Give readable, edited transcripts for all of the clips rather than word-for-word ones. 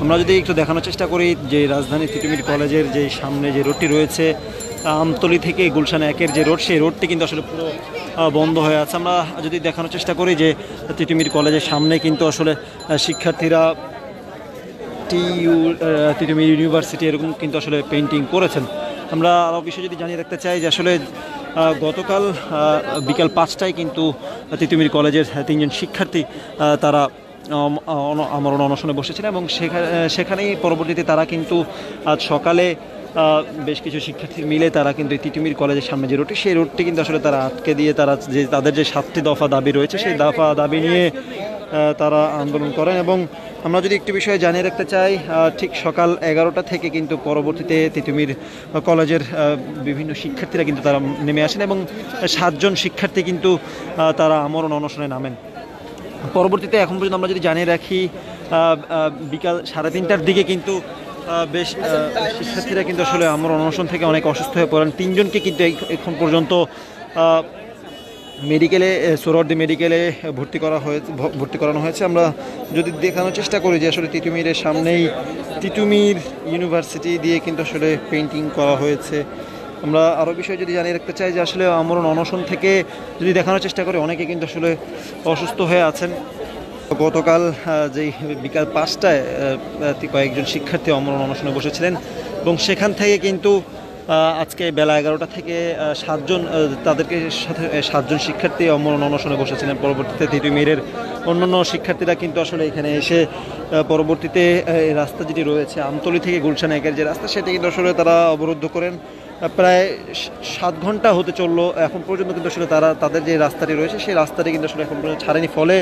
আমরা যদি একটু দেখানোর চেষ্টা করি যে রাজধানী তিতুমির কলেজের যে সামনে যে রোডটি রয়েছে আমতলী থেকে গুলশান 1-এর যে রোড, সেই রোডটি কিন্তু আসলে পুরো বন্ধ হয়ে আছে। আমরা যদি দেখানোর চেষ্টা করি যে তিতুমির কলেজের সামনে কিন্তু আসলে শিক্ষার্থীরা তিতুমির ইউনিভার্সিটি এরকম কিন্তু আসলে পেন্টিং করেছেন। আমরা আরও বিষয় যদি জানিয়ে রাখতে চাই যে আসলে গতকাল বিকাল 5টায় কিন্তু তিতুমির কলেজের 3জন শিক্ষার্থী তারা আমরণ অনশনে বসেছিলেন এবং সেখানেই পরবর্তীতে তারা কিন্তু আজ সকালে বেশ কিছু শিক্ষার্থী মিলে তারা কিন্তু তিতুমির কলেজের সামনে যে রোডটি, সেই রোডটি কিন্তু আসলে তারা আটকে দিয়ে তারা যে তাদের যে 7টি দফা দাবি রয়েছে সেই দফা দাবি নিয়ে তারা আন্দোলন করেন। এবং আমরা যদি একটি বিষয়ে জানিয়ে রাখতে চাই, ঠিক সকাল 11টা থেকে কিন্তু পরবর্তীতে তিতুমির কলেজের বিভিন্ন শিক্ষার্থীরা কিন্তু তারা নেমে আসেন এবং 7জন শিক্ষার্থী কিন্তু তারা আমরণ অনশনে নামেন। পরবর্তীতে এখন পর্যন্ত আমরা যদি জানিয়ে রাখি বিকাল 3:30টার দিকে কিন্তু বেশ শিক্ষার্থীরা কিন্তু আসলে আমরণ অনশন থেকে অনেক অসুস্থ হয়ে পড়েন। 3জনকে কিন্তু এখন পর্যন্ত মেডিকেলে সোহরাওয়ার্দী মেডিকেলে ভর্তি করানো হয়েছে। আমরা যদি দেখানোর চেষ্টা করি যে আসলে তিতুমিরের সামনেই তিতুমির ইউনিভার্সিটি দিয়ে কিন্তু আসলে পেন্টিং করা হয়েছে। আমরা আরও বিষয় যদি জানিয়ে রাখতে চাই যে আসলে আমরণ অনশন থেকে যদি দেখানোর চেষ্টা করি অনেকে কিন্তু আসলে অসুস্থ হয়ে আছেন। গতকাল যেই বিকাল 5টায় কয়েকজন শিক্ষার্থী আমরণ অনশনে বসেছিলেন এবং সেখান থেকে কিন্তু আজকে বেলা 11টা থেকে 7জন শিক্ষার্থী আমরণ অনশনে বসেছিলেন। পরবর্তীতে তিতুমিরের অন্যান্য শিক্ষার্থীরা কিন্তু আসলে এখানে এসে পরবর্তীতে রাস্তা যেটি রয়েছে আমতলী থেকে গুলশান 1-এর যে রাস্তা, সেটি কিন্তু আসলে তারা অবরুদ্ধ করেন। প্রায় 7 ঘন্টা হতে চললো, এখন পর্যন্ত কিন্তু আসলে তারা তাদের যে রাস্তাটি রয়েছে সেই রাস্তাটি কিন্তু আসলে এখন পর্যন্ত ছাড়েনি। ফলে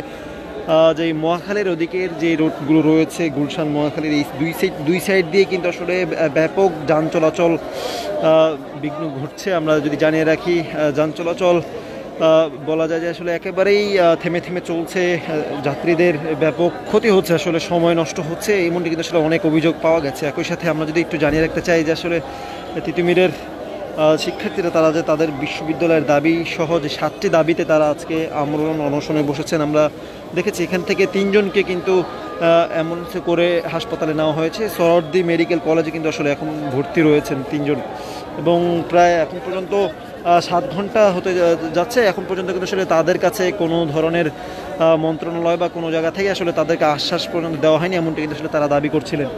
যে মহাখালীর ওদিকের যে রোডগুলো রয়েছে গুলশান মহাখালীর এই দুই সাইড দিয়ে কিন্তু আসলে ব্যাপক যান চলাচল বিঘ্ন ঘটছে। আমরা যদি জানিয়ে রাখি যান চলাচল বলা যায় যে আসলে একেবারেই থেমে থেমে চলছে, যাত্রীদের ব্যাপক ক্ষতি হচ্ছে, আসলে সময় নষ্ট হচ্ছে, এমনটি কিন্তু আসলে অনেক অভিযোগ পাওয়া গেছে। একই সাথে আমরা যদি একটু জানিয়ে রাখতে চাই যে আসলে তিতুমিরের শিক্ষার্থীরা তারা যে তাদের বিশ্ববিদ্যালয়ের দাবি সহ যে 7টি দাবিতে তারা আজকে আমরণ অনশনে বসেছেন। আমরা দেখেছি এখান থেকে 3জনকে কিন্তু অ্যাম্বুলেন্সে করে হাসপাতালে নেওয়া হয়েছে। সোহরাওয়ার্দী মেডিকেল কলেজে কিন্তু আসলে এখন ভর্তি রয়েছেন 3জন এবং প্রায় এখন পর্যন্ত 7 ঘন্টা হতে যাচ্ছে। এখন পর্যন্ত কিন্তু আসলে তাদের কাছে কোনো ধরনের মন্ত্রণালয় বা কোনো জায়গা থেকে আসলে তাদেরকে আশ্বাস পর্যন্ত দেওয়া হয়নি, এমনটি কিন্তু আসলে তারা দাবি করছিলেন।